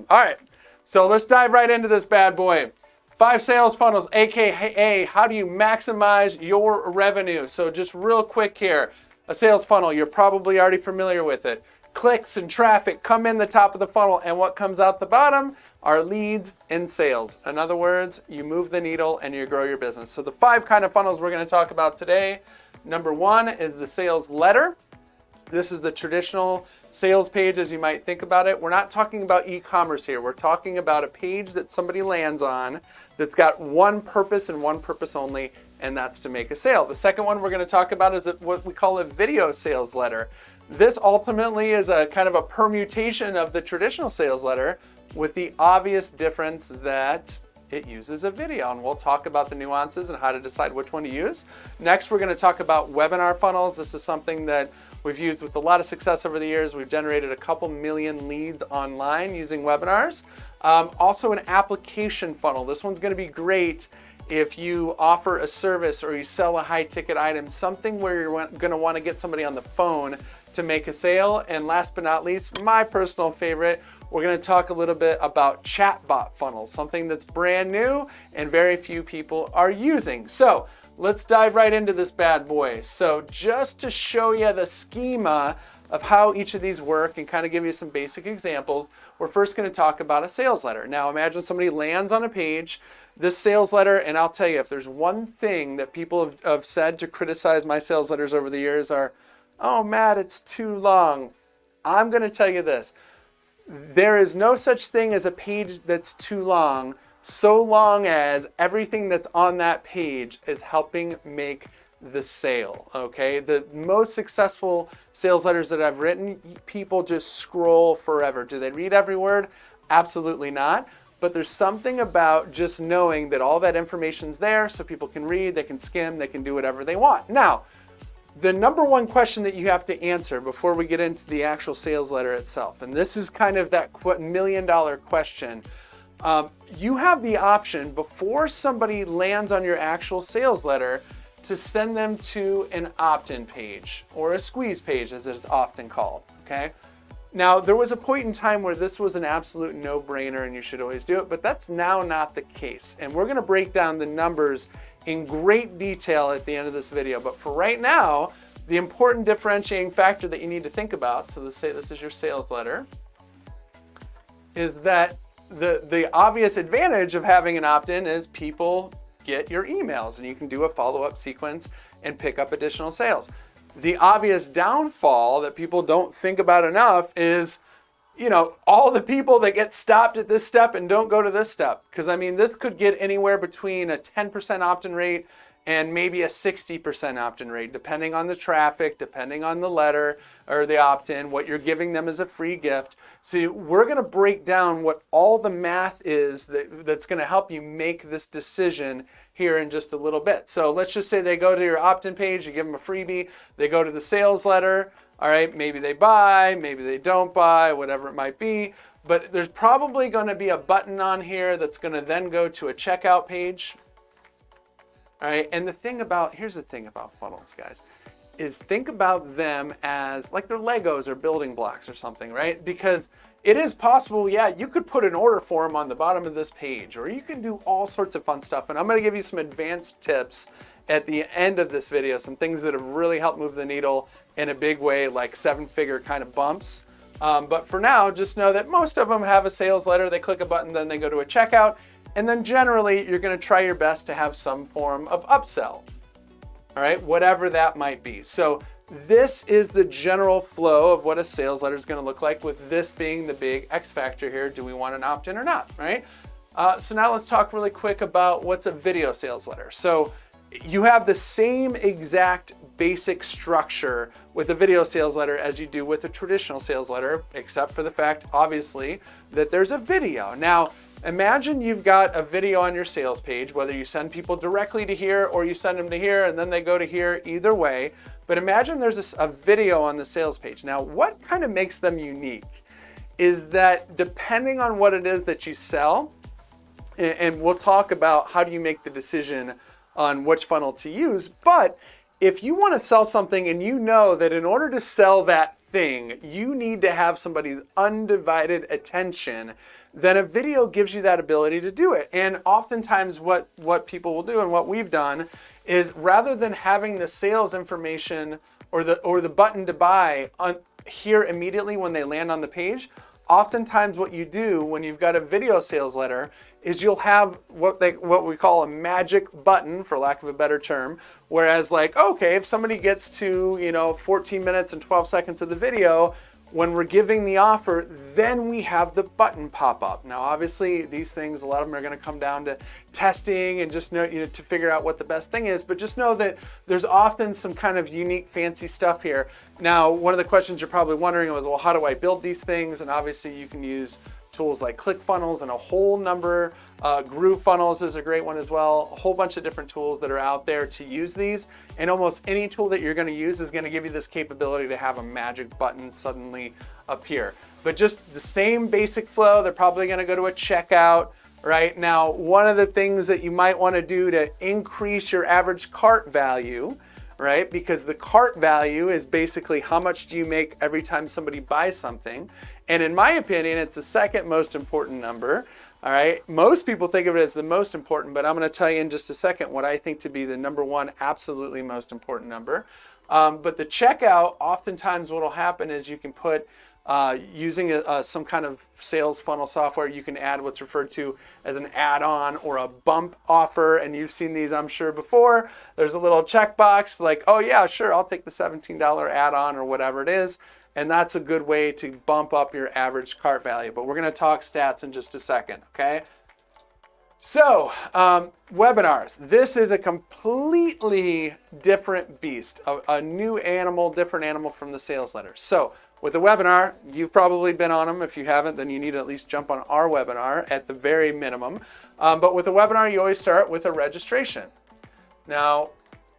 Awesome. All right. So let's dive right into this bad boy. 5 sales funnels, AKA how do you maximize your revenue? So just real quick here, a sales funnel, you're probably already familiar with it. Clicks and traffic come in the top of the funnel, and what comes out the bottom are leads and sales. In other words, you move the needle and you grow your business. So the 5 kind of funnels we're going to talk about today. Number 1 is the sales letter. This is the traditional sales page as you might think about it. We're not talking about e-commerce here. We're talking about a page that somebody lands on that's got one purpose and one purpose only, and that's to make a sale. The second one we're going to talk about is what we call a video sales letter. This ultimately is a kind of a permutation of the traditional sales letter with the obvious difference that it uses a video, and we'll talk about the nuances and how to decide which one to use. Next, we're going to talk about webinar funnels. This is something that we've used with a lot of success over the years. We've generated a couple million leads online using webinars. Also an application funnel. This one's going to be great if you offer a service or you sell a high ticket item, something where you're going to want to get somebody on the phone to make a sale. And last but not least, my personal favorite, we're going to talk a little bit about chatbot funnels, something that's brand new and very few people are using. So let's dive right into this bad boy. So just to show you the schema of how each of these work and kind of give you some basic examples, we're first going to talk about a sales letter. Now imagine somebody lands on a page, this sales letter, and I'll tell you, if there's one thing that people have said to criticize my sales letters over the years are, oh, Matt, it's too long. I'm going to tell you this. There is no such thing as a page that's too long, so long as everything that's on that page is helping make the sale, okay? The most successful sales letters that I've written, people just scroll forever. Do they read every word? Absolutely not. But there's something about just knowing that all that information's there so people can read, they can skim, they can do whatever they want. Now, the number one question that you have to answer before we get into the actual sales letter itself, and this is kind of that $1 million question, you have the option before somebody lands on your actual sales letter to send them to an opt-in page or a squeeze page as it's often called, okay? Now, there was a point in time where this was an absolute no-brainer and you should always do it, but that's now not the case. And we're gonna break down the numbers in great detail at the end of this video. But for right now, the important differentiating factor that you need to think about, so let's say this is your sales letter, is that the obvious advantage of having an opt-in is people get your emails and you can do a follow-up sequence and pick up additional sales. The obvious downfall that people don't think about enough is, you know, all the people that get stopped at this step and don't go to this step. Because I mean, this could get anywhere between a 10% opt-in rate and maybe a 60% opt-in rate, depending on the traffic, depending on the letter or the opt-in, what you're giving them as a free gift. So we're gonna break down what all the math is that's gonna help you make this decision here in just a little bit. So let's just say they go to your opt-in page, you give them a freebie, they go to the sales letter, all right, maybe they buy, maybe they don't buy, whatever it might be, but there's probably gonna be a button on here that's gonna then go to a checkout page. All right, and here's the thing about funnels, guys, is think about them as like they're Legos or building blocks or something, right? Because it is possible, yeah, you could put an order form on the bottom of this page, or you can do all sorts of fun stuff. And I'm gonna give you some advanced tips at the end of this video, some things that have really helped move the needle in a big way, like 7-figure kind of bumps. But for now, just know that most of them have a sales letter, they click a button, then they go to a checkout. And then generally, you're gonna try your best to have some form of upsell, all right, whatever that might be. So this is the general flow of what a sales letter is gonna look like, with this being the big X factor here. Do we want an opt-in or not, right? So now let's talk really quick about what's a video sales letter. So you have the same exact basic structure with a video sales letter as you do with a traditional sales letter, except for the fact, obviously, that there's a video. Now, imagine you've got a video on your sales page, whether you send people directly to here or you send them to here and then they go to here, either way. But imagine there's a video on the sales page. Now, what kind of makes them unique is that depending on what it is that you sell, and we'll talk about how do you make the decision on which funnel to use, but if you want to sell something and you know that in order to sell that thing, you need to have somebody's undivided attention, then a video gives you that ability to do it. And oftentimes what people will do and what we've done is rather than having the sales information or the button to buy here immediately when they land on the page, oftentimes what you do when you've got a video sales letter is you'll have what we call a magic button, for lack of a better term. Whereas like, okay, if somebody gets to 14 minutes and 12 seconds of the video, when we're giving the offer, then we have the button pop up. Now, obviously, these things, a lot of them are going to come down to testing and just to figure out what the best thing is. But just know that there's often some kind of unique, fancy stuff here. Now, one of the questions you're probably wondering was, well, how do I build these things? And obviously, you can use tools like ClickFunnels and a whole number. GrooveFunnels is a great one as well. A whole bunch of different tools that are out there to use these. And almost any tool that you're going to use is going to give you this capability to have a magic button suddenly appear. But just the same basic flow, they're probably going to go to a checkout. Right now, one of the things that you might want to do to increase your average cart value, right? Because the cart value is basically how much do you make every time somebody buys something. And in my opinion, it's the second most important number. All right. Most people think of it as the most important, but I'm going to tell you in just a second what I think to be the number one, absolutely most important number. But the checkout, oftentimes what will happen is you can put, using some kind of sales funnel software, you can add what's referred to as an add-on or a bump offer. And you've seen these, I'm sure, before. There's a little checkbox like, oh yeah, sure, I'll take the $17 add-on or whatever it is. And that's a good way to bump up your average cart value. But we're going to talk stats in just a second, okay? So, webinars. This is a completely different beast, a new animal, different animal from the sales letter. So, with a webinar, you've probably been on them. If you haven't, then you need to at least jump on our webinar at the very minimum. But with a webinar, you always start with a registration. Now,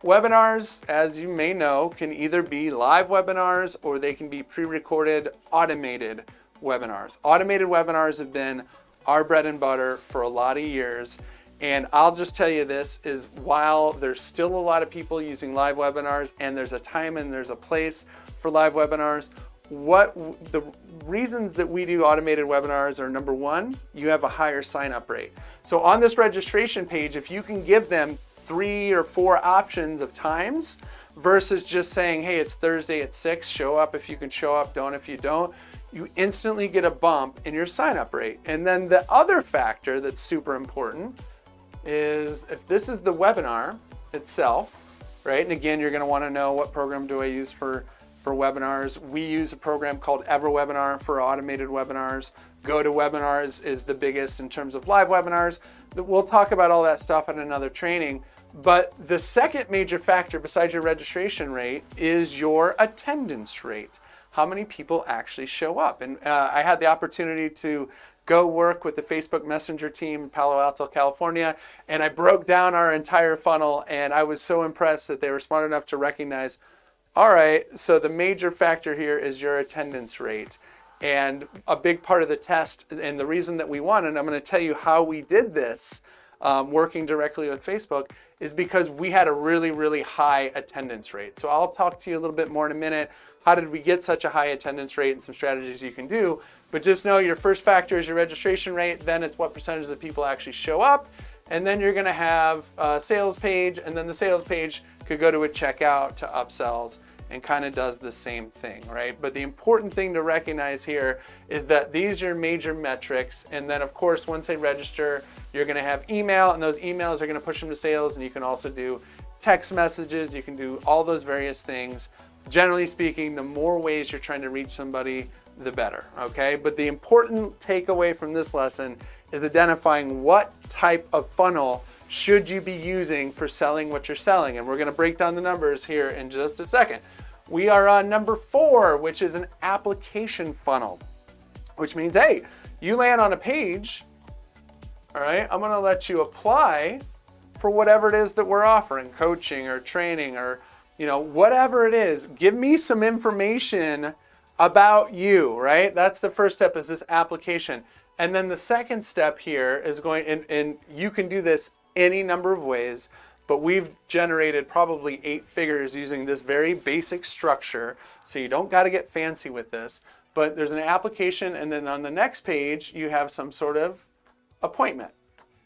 webinars, as you may know, can either be live webinars or they can be pre-recorded automated webinars. Automated webinars have been our bread and butter for a lot of years. And I'll just tell you this is while there's still a lot of people using live webinars and there's a time and there's a place for live webinars, what the reasons that we do automated webinars are, number one, you have a higher sign-up rate. So on this registration page, if you can give them 3 or 4 options of times versus just saying, hey, it's Thursday at 6, show up if you can show up, don't if you don't, you instantly get a bump in your sign-up rate. And then the other factor that's super important is if this is the webinar itself, right? And again, you're gonna wanna know what program do I use for webinars. We use a program called EverWebinar for automated webinars. GoToWebinars is the biggest in terms of live webinars. We'll talk about all that stuff in another training. But the second major factor besides your registration rate is your attendance rate. How many people actually show up? And I had the opportunity to go work with the Facebook Messenger team in Palo Alto, California, and I broke down our entire funnel, and I was so impressed that they were smart enough to recognize, all right, so the major factor here is your attendance rate. And a big part of the test, and the reason that we won, and I'm going to tell you how we did this, working directly with Facebook, is because we had a really, really high attendance rate. So I'll talk to you a little bit more in a minute. How did we get such a high attendance rate and some strategies you can do? But just know your first factor is your registration rate, then it's what percentage of people actually show up, and then you're going to have a sales page, and then the sales page could go to a checkout to upsells and kind of does the same thing, right? But the important thing to recognize here is that these are major metrics, and then of course once they register, you're going to have email, and those emails are going to push them to sales, and you can also do text messages, you can do all those various things. Generally speaking, the more ways you're trying to reach somebody, the better, okay? But the important takeaway from this lesson is identifying what type of funnel should you be using for selling what you're selling. And we're gonna break down the numbers here in just a second. We are on number 4, which is an application funnel, which means, hey, you land on a page, all right, I'm gonna let you apply for whatever it is that we're offering, coaching or training or whatever it is. Give me some information about you, right? That's the first step, is this application. And then the second step here is going, and you can do this any number of ways, but we've generated probably 8 figures using this very basic structure. So you don't got to get fancy with this, but there's an application, and then on the next page, you have some sort of appointment.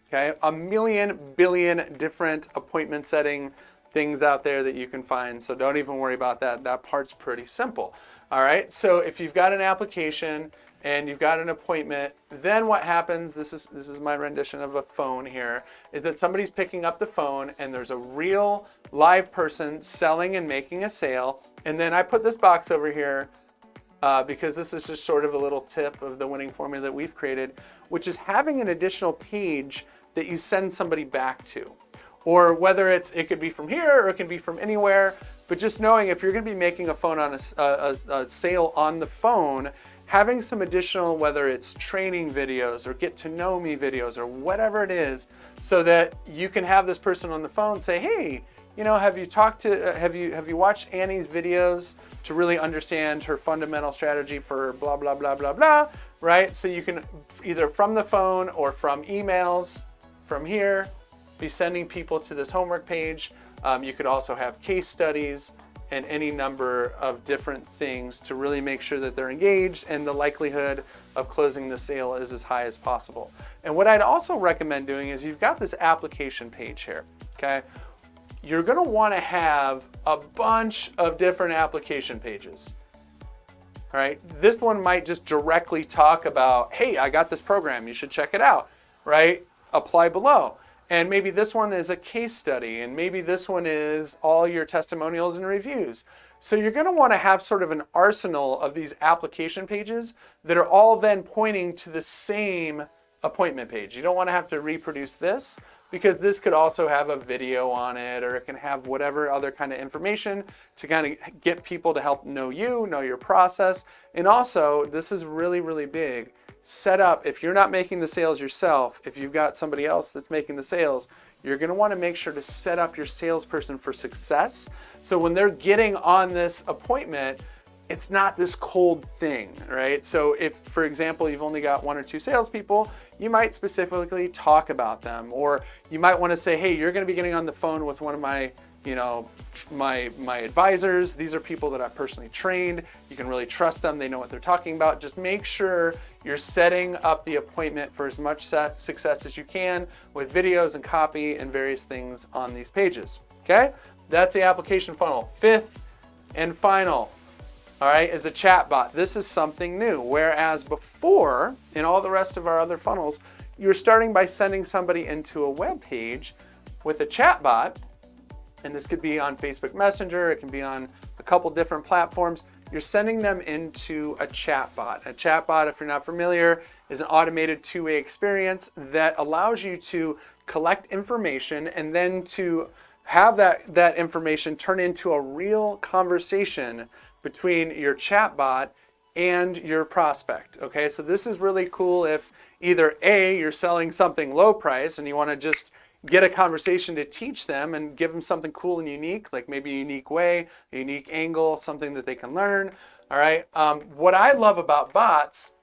Okay, a million billion different appointment setting things out there that you can find. So don't even worry about that. That part's pretty simple. All right, so if you've got an application and you've got an appointment, then what happens, this is my rendition of a phone here, is that somebody's picking up the phone and there's a real live person selling and making a sale. And then I put this box over here because this is just sort of a little tip of the winning formula that we've created, which is having an additional page that you send somebody back to. Or whether it could be from here or it can be from anywhere, but just knowing if you're going to be making a phone on a sale on the phone, having some additional, whether it's training videos or get to know me videos or whatever it is, so that you can have this person on the phone say, hey, you know, have you watched Annie's videos to really understand her fundamental strategy for blah, blah, blah, blah, blah, right? So you can either from the phone or from emails from here, be sending people to this homework page. You could also have case studies and any number of different things to really make sure that they're engaged and the likelihood of closing the sale is as high as possible. And what I'd also recommend doing is you've got this application page here, okay? You're gonna wanna have a bunch of different application pages, all right? This one might just directly talk about, hey, I got this program, you should check it out, right? Apply below. And maybe this one is a case study, and maybe this one is all your testimonials and reviews. So you're gonna wanna have sort of an arsenal of these application pages that are all then pointing to the same appointment page. You don't wanna have to reproduce this, because this could also have a video on it, or it can have whatever other kind of information to kind of get people to help know you, know your process. And also, this is really, really big. Set up, if you're not making the sales yourself, if you've got somebody else that's making the sales, you're going to want to make sure to set up your salesperson for success. So when they're getting on this appointment, it's not this cold thing, right? So if, for example, you've only got 1 or 2 salespeople, you might specifically talk about them, or you might want to say, hey, you're going to be getting on the phone with one of my my advisors. These are people that I've personally trained. You can really trust them. They know what they're talking about. Just make sure you're setting up the appointment for as much success as you can with videos and copy and various things on these pages, okay? That's the application funnel. Fifth and final, all right, is a chat bot. This is something new, whereas before, in all the rest of our other funnels, you're starting by sending somebody into a web page with a chat bot. And this could be on Facebook Messenger, it can be on a couple different platforms. You're sending them into a chatbot. A chatbot, if you're not familiar, is an automated two-way experience that allows you to collect information and then to have that information turn into a real conversation between your chatbot and your prospect. Okay, so this is really cool if either A, you're selling something low price and you want to just get a conversation to teach them and give them something cool and unique, like maybe a unique way, a unique angle, something that they can learn. All right. What I love about bots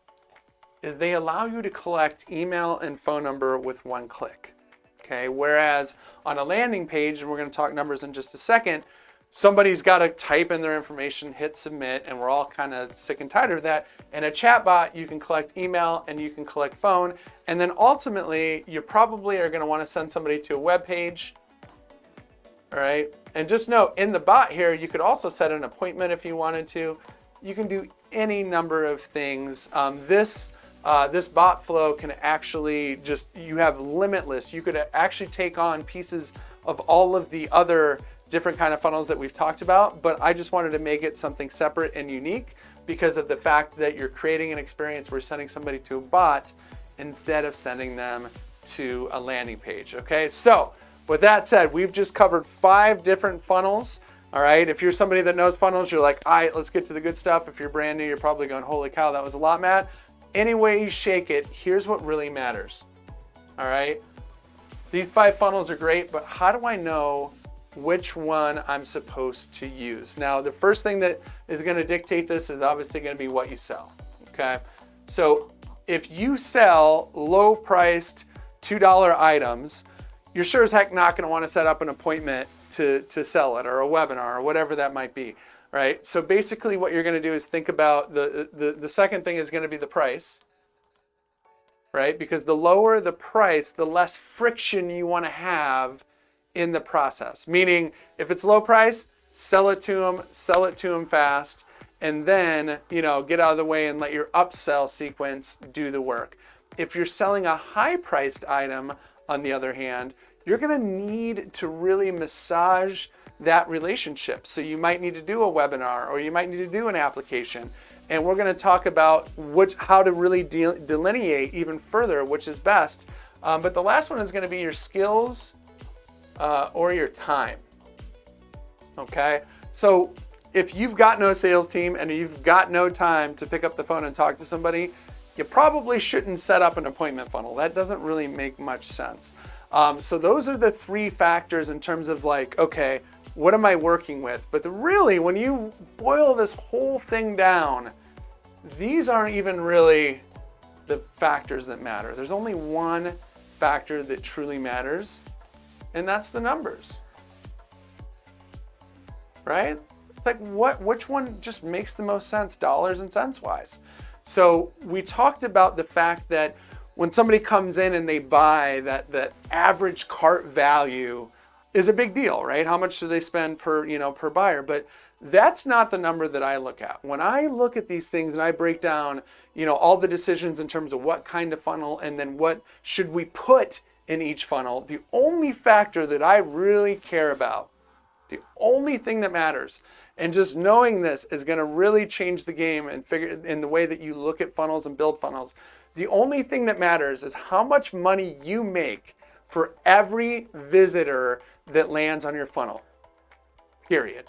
is they allow you to collect email and phone number with one click. Okay. Whereas on a landing page, and we're going to talk numbers in just a second, somebody's got to type in their information, hit submit, and we're all kind of sick and tired of that. In a chatbot, you can collect email and you can collect phone. And then ultimately, you probably are going to want to send somebody to a web page. All right. And just know in the bot here, you could also set an appointment if you wanted to. You can do any number of things. This bot flow can actually you have limitless. You could actually take on pieces of all of the other different kind of funnels that we've talked about, but I just wanted to make it something separate and unique because of the fact that you're creating an experience where you're sending somebody to a bot instead of sending them to a landing page. Okay, so with that said, we've just covered 5 different funnels. All right, if you're somebody that knows funnels, you're like, all right, let's get to the good stuff. If you're brand new, you're probably going, holy cow, that was a lot, Matt. Any way you shake it, here's what really matters. All right, these 5 funnels are great, but how do I know which one I'm supposed to use? Now, the first thing that is going to dictate this is obviously going to be what you sell. Okay, so if you sell low-priced $2 items, you're sure as heck not going to want to set up an appointment to sell it, or a webinar, or whatever that might be. right? So basically what you're going to do is think about the second thing is going to be the price, right? Because the lower the price, the less friction you want to have in the process. Meaning if it's low price, sell it to them fast, and then, get out of the way and let your upsell sequence do the work. If you're selling a high priced item, on the other hand, you're going to need to really massage that relationship. So you might need to do a webinar, or you might need to do an application. And we're going to talk about how to really delineate even further which is best. But the last one is going to be your skills or your time. Okay? So if you've got no sales team and you've got no time to pick up the phone and talk to somebody, you probably shouldn't set up an appointment funnel. That doesn't really make much sense. So those are the three factors in terms of okay, what am I working with? But really, when you boil this whole thing down, these aren't even really the factors that matter. There's only one factor that truly matters, and that's the numbers. Right? It's which one just makes the most sense dollars and cents wise? So we talked about the fact that when somebody comes in and they buy, that average cart value is a big deal, right? How much do they spend per buyer? But that's not the number that I look at. When I look at these things and I break down, all the decisions in terms of what kind of funnel and then what should we put in each funnel, the only factor that I really care about, the only thing that matters, and just knowing this is going to really change the game and figure in the way that you look at funnels and build funnels. The only thing that matters is how much money you make for every visitor that lands on your funnel. Period.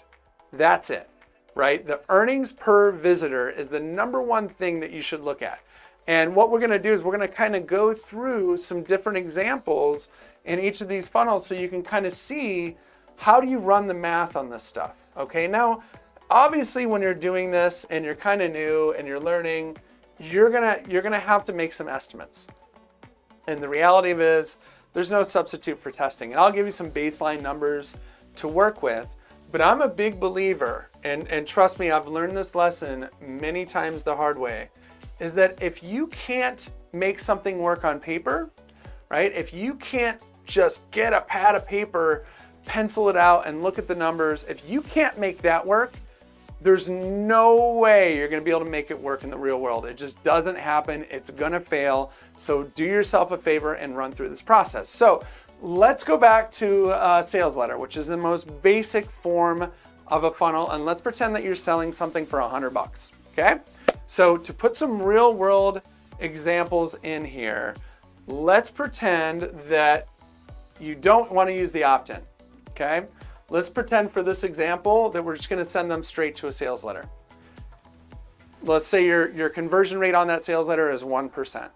That's it, right? The earnings per visitor is the number one thing that you should look at. And what we're going to do is we're going to kind of go through some different examples in each of these funnels so you can kind of see how do you run the math on this stuff. Okay, now obviously when you're doing this and you're kind of new and you're learning, you're gonna have to make some estimates. And the reality of it is there's no substitute for testing. And I'll give you some baseline numbers to work with, but I'm a big believer, and trust me, I've learned this lesson many times the hard way, is that if you can't make something work on paper, right? If you can't just get a pad of paper, pencil it out and look at the numbers, if you can't make that work, there's no way you're going to be able to make it work in the real world. It just doesn't happen. It's going to fail. So do yourself a favor and run through this process. So let's go back to a sales letter, which is the most basic form of a funnel. And let's pretend that you're selling something for $100. Okay. So to put some real world examples in here, let's pretend that you don't want to use the opt-in. Okay. Let's pretend for this example that we're just going to send them straight to a sales letter. Let's say your conversion rate on that sales letter is 1%.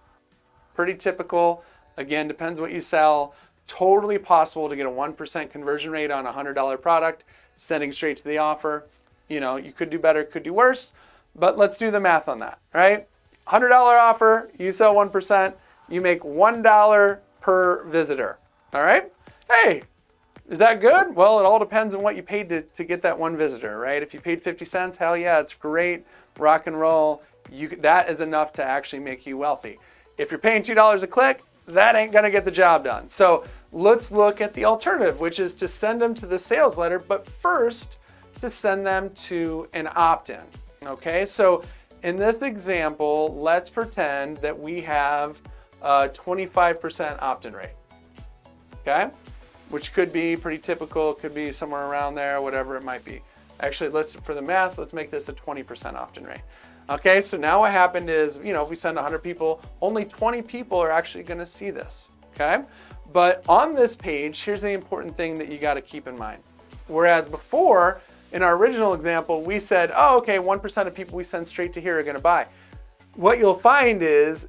Pretty typical. Again, depends what you sell. Totally possible to get a 1% conversion rate on a $100 product, sending straight to the offer. You could do better, could do worse, but let's do the math on that, right? $100 offer, you sell 1%, you make $1 per visitor, all right? Hey, is that good? Well, it all depends on what you paid to get that one visitor, right? If you paid 50 cents, hell yeah, it's great, rock and roll. That is enough to actually make you wealthy. If you're paying $2 a click, that ain't gonna get the job done. So let's look at the alternative, which is to send them to the sales letter, but first to send them to an opt-in, okay? So in this example, let's pretend that we have a 25% opt-in rate, okay? Which could be pretty typical, could be somewhere around there, whatever it might be. Actually, for the math, let's make this a 20% opt-in rate. Okay, so now what happened is, if we send 100 people, only 20 people are actually gonna see this, okay? But on this page, here's the important thing that you gotta keep in mind. Whereas before, in our original example, we said, oh, okay, 1% of people we send straight to here are gonna buy. What you'll find is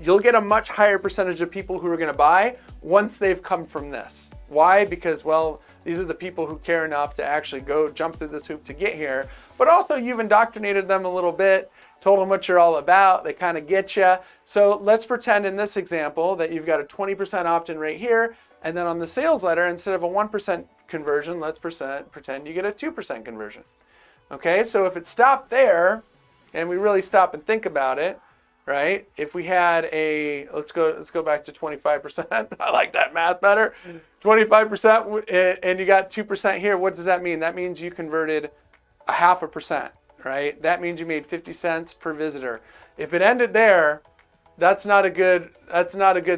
you'll get a much higher percentage of people who are gonna buy once they've come from this. Why? Because, well, these are the people who care enough to actually go jump through this hoop to get here. But also you've indoctrinated them a little bit, told them what you're all about, they kind of get you. So let's pretend in this example that you've got a 20% opt-in rate here, and then on the sales letter, instead of a 1% conversion, let's pretend you get a 2% conversion. Okay, so if it stopped there, and we really stop and think about it, right? If we had let's go back to 25%. I like that math better. 25%, and you got 2% here. What does that mean? That means you converted 0.5%, right? That means you made 50 cents per visitor. If it ended there, that's not a good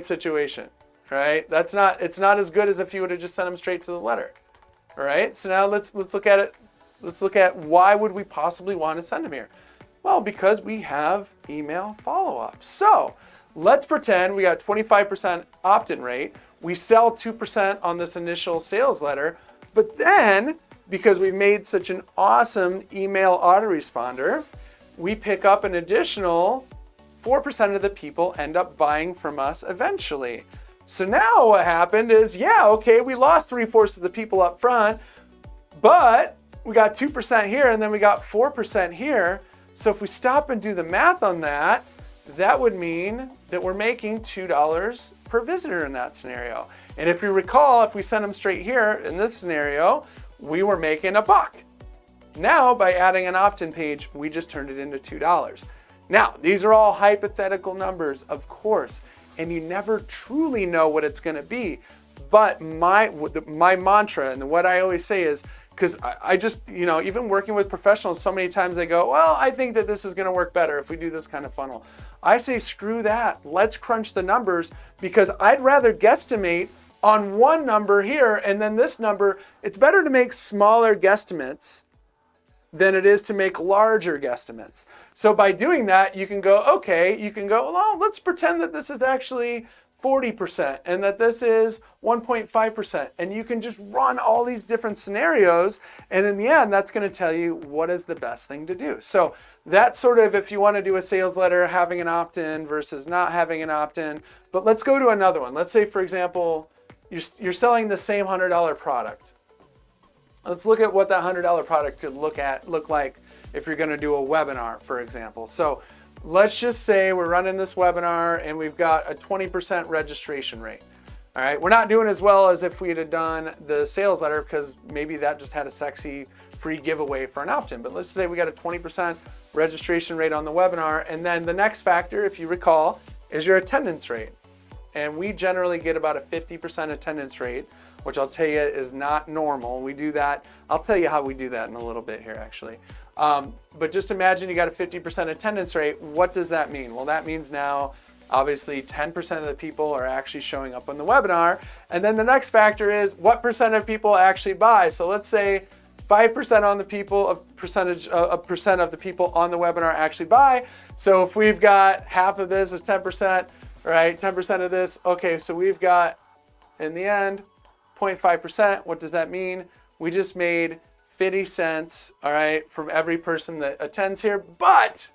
situation, right? It's not as good as if you would have just sent them straight to the letter. All right? So now let's look at it. Let's look at why would we possibly want to send them here? Well, because we have email follow-up. So let's pretend we got 25% opt-in rate. We sell 2% on this initial sales letter, but then because we made such an awesome email autoresponder, we pick up an additional 4% of the people end up buying from us eventually. So now what happened is, yeah, okay, we lost 3/4 of the people up front, but we got 2% here and then we got 4% here. So if we stop and do the math on that, that would mean that we're making $2 per visitor in that scenario. And if you recall, if we send them straight here in this scenario, we were making $1. Now, by adding an opt-in page, we just turned it into $2. Now, these are all hypothetical numbers, of course, and you never truly know what it's going to be. But my mantra and what I always say is, because I just, even working with professionals, so many times they go, well, I think that this is going to work better if we do this kind of funnel. I say, screw that. Let's crunch the numbers, because I'd rather guesstimate on one number here and then this number. It's better to make smaller guesstimates than it is to make larger guesstimates. So by doing that, you can go, well, let's pretend that this is actually 40% and that this is 1.5%. And you can just run all these different scenarios. And in the end, that's going to tell you what is the best thing to do. So that's sort of if you want to do a sales letter, having an opt-in versus not having an opt-in. But let's go to another one. Let's say, for example, you're selling the same $100 product. Let's look at what that $100 product could look like if you're going to do a webinar, for example. So let's just say we're running this webinar and we've got a 20% registration rate. All right, we're not doing as well as if we had done the sales letter, because maybe that just had a sexy free giveaway for an opt-in. But let's say we got a 20% registration rate on the webinar. And then the next factor, if you recall, is your attendance rate. And we generally get about a 50% attendance rate, which I'll tell you is not normal. We do that. I'll tell you how we do that in a little bit here, actually. But just imagine you got a 50% attendance rate. What does that mean? Well, that means now, obviously, 10% of the people are actually showing up on the webinar. And then the next factor is what percent of people actually buy. So let's say 5% on the people, a percent of the people on the webinar actually buy. So if we've got half of this is 10%, right? 10% of this. Okay, so we've got, in the end, 0.5%. What does that mean? We just made 50 cents, all right, from every person that attends here. But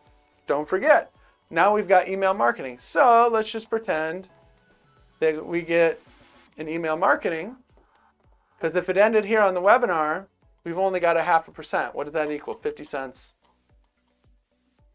don't forget, now we've got email marketing. So let's just pretend that we get an email marketing, because if it ended here on the webinar, we've only got 0.5%. What does that equal? 50 cents.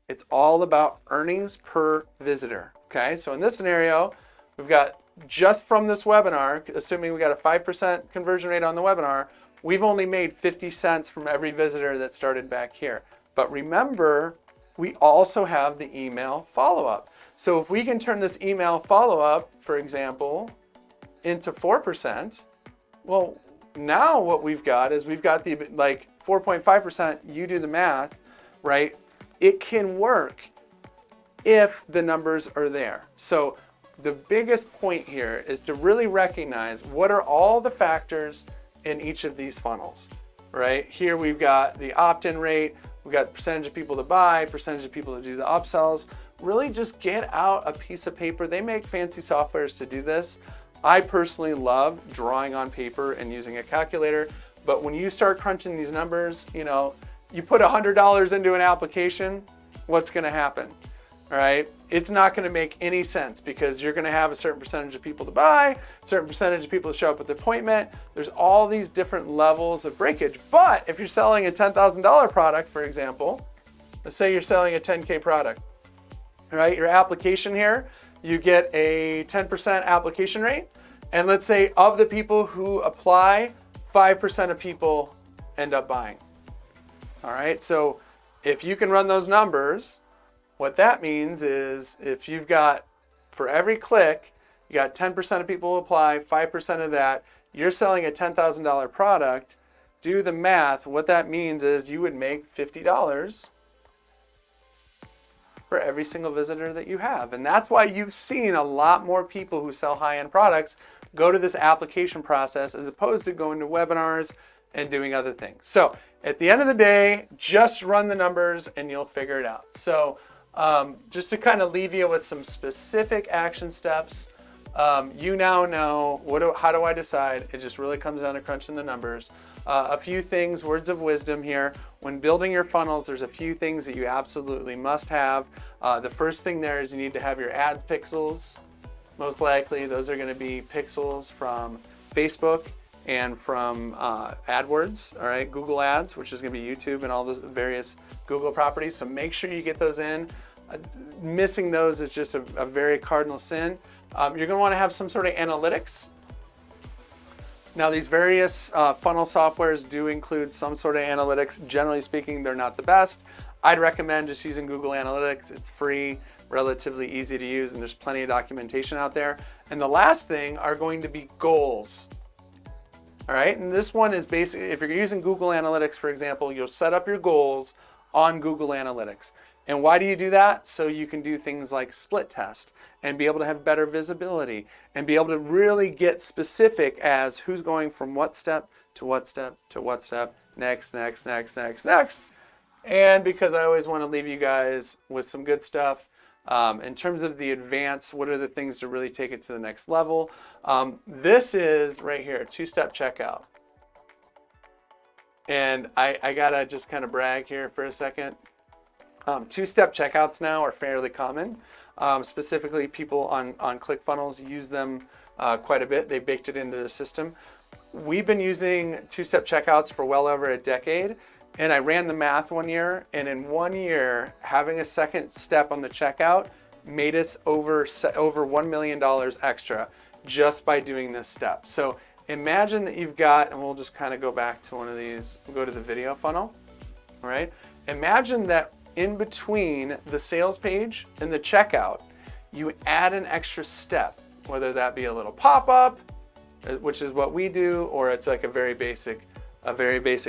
It's all about earnings per visitor. Okay, so in this scenario, we've got just from this webinar, assuming we got a 5% conversion rate on the webinar, we've only made 50 cents from every visitor that started back here. But remember, we also have the email follow-up. So if we can turn this email follow-up, for example, into 4%, well, now what we've got is we've got the 4.5%, you do the math, right? It can work if the numbers are there. So the biggest point here is to really recognize what are all the factors in each of these funnels, right? Here we've got the opt-in rate, we've got percentage of people to buy, percentage of people to do the upsells. Really just get out a piece of paper. They make fancy softwares to do this. I personally love drawing on paper and using a calculator, but when you start crunching these numbers, you put $100 into an application, what's gonna happen? All right, it's not going to make any sense, because you're going to have a certain percentage of people to buy, a certain percentage of people to show up at the appointment. There's all these different levels of breakage. But if you're selling a $10,000 product, for example, let's say you're selling a 10K product, right? Your application here, you get a 10% application rate. And let's say of the people who apply, 5% of people end up buying. All right, so if you can run those numbers, what that means is if you've got, for every click, you got 10% of people who apply, 5% of that, you're selling a $10,000 product. Do the math. What that means is you would make $50 for every single visitor that you have. And that's why you've seen a lot more people who sell high-end products go to this application process as opposed to going to webinars and doing other things. So at the end of the day, just run the numbers and you'll figure it out. So just to kind of leave you with some specific action steps, you now know how do I decide? It just really comes down to crunching the numbers. A few things, words of wisdom here. When building your funnels, there's a few things that you absolutely must have. The first thing there is you need to have your ads pixels. Most likely, those are going to be pixels from Facebook and from AdWords, all right, Google Ads, which is going to be YouTube and all those various Google properties. So make sure you get those in. Missing those is just a very cardinal sin. You're going to want to have some sort of analytics. Now, these various funnel softwares do include some sort of analytics. Generally speaking, they're not the best. I'd recommend just using Google Analytics. It's free, relatively easy to use, and there's plenty of documentation out there. And the last thing are going to be goals. All right, and this one is basically, if you're using Google Analytics, for example, you'll set up your goals on Google Analytics. And why do you do that? So you can do things like split test and be able to have better visibility and be able to really get specific as who's going from what step to what step to what step, next. And because I always want to leave you guys with some good stuff, in terms of the advanced, what are the things to really take it to the next level? This is right here, two-step checkout. And I gotta just kind of brag here for a second. Two-step checkouts now are fairly common. Specifically, people on ClickFunnels use them quite a bit. They baked it into the system. We've been using two-step checkouts for well over a decade. And I ran the math one year, and in 1 year, having a second step on the checkout made us over $1 million extra just by doing this step. So imagine that you've got, and we'll just kind of go back to one of these, we'll go to the video funnel, all right? Imagine that in between the sales page and the checkout, you add an extra step, whether that be a little pop-up, which is what we do, or it's like a very basic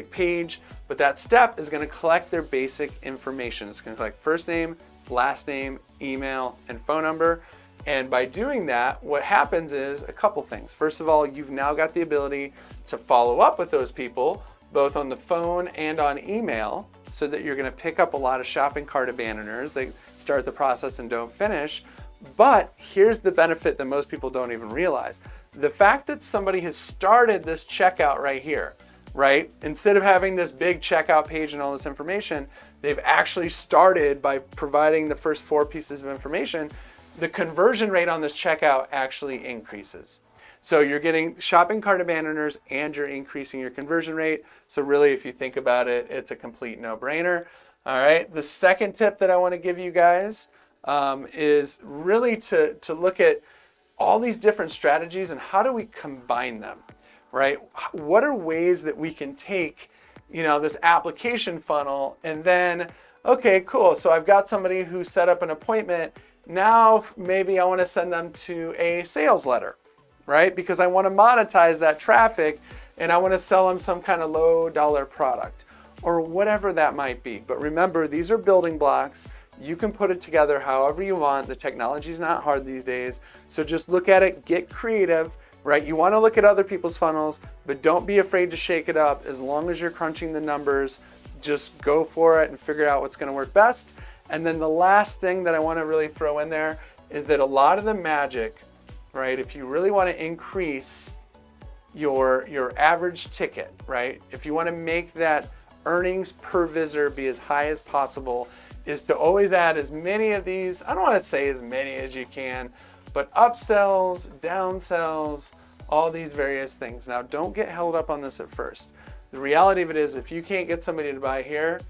page. But that step is going to collect their basic information. It's going to collect first name, last name, email, and phone number. And by doing that, what happens is a couple things. First of all, you've now got the ability to follow up with those people, both on the phone and on email, so that you're going to pick up a lot of shopping cart abandoners. They start the process and don't finish. But here's the benefit that most people don't even realize. The fact that somebody has started this checkout right here, right? Instead of having this big checkout page and all this information, they've actually started by providing the first 4 pieces of information. The conversion rate on this checkout actually increases. So you're getting shopping cart abandoners and you're increasing your conversion rate. So really, if you think about it, it's a complete no-brainer. All right. The second tip that I want to give you guys is really to look at all these different strategies and how do we combine them, right? What are ways that we can take, this application funnel and then, okay, cool. So I've got somebody who set up an appointment. Now maybe I want to send them to a sales letter, right? Because I want to monetize that traffic and I want to sell them some kind of low dollar product or whatever that might be. But remember, these are building blocks. You can put it together however you want. The technology is not hard these days. So just look at it, get creative, right? You want to look at other people's funnels, but don't be afraid to shake it up. As long as you're crunching the numbers, just go for it and figure out what's going to work best. And then the last thing that I want to really throw in there is that a lot of the magic, right? If you really want to increase your average ticket, right? If you want to make that earnings per visitor be as high as possible, is to always add as many of these, I don't want to say as many as you can, but upsells, downsells, all these various things. Now, don't get held up on this at first. The reality of it is, if you can't get somebody to buy here,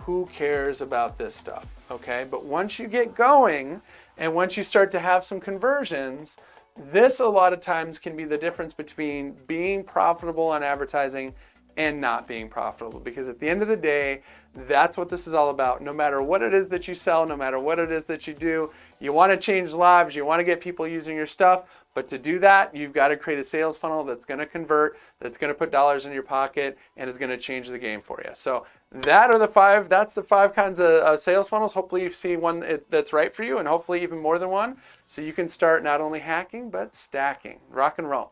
who cares about this stuff, okay? But once you get going, and once you start to have some conversions, this a lot of times can be the difference between being profitable on advertising and not being profitable. Because at the end of the day, that's what this is all about. No matter what it is that you sell, no matter what it is that you do, you want to change lives, you want to get people using your stuff, but to do that, you've got to create a sales funnel that's going to convert, that's going to put dollars in your pocket, and is going to change the game for you. So that's the 5 kinds of sales funnels. Hopefully you see one that's right for you, and hopefully even more than one, so you can start not only hacking, but stacking. Rock and roll.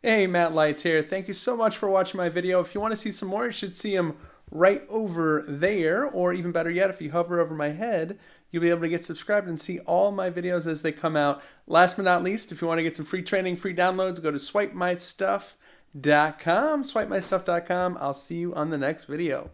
Hey, Matt Lights here. Thank you so much for watching my video. If you want to see some more, you should see them right over there, or even better yet, if you hover over my head, you'll be able to get subscribed and see all my videos as they come out. Last but not least, if you want to get some free training, free downloads, go to swipemystuff.com, swipemystuff.com. I'll see you on the next video.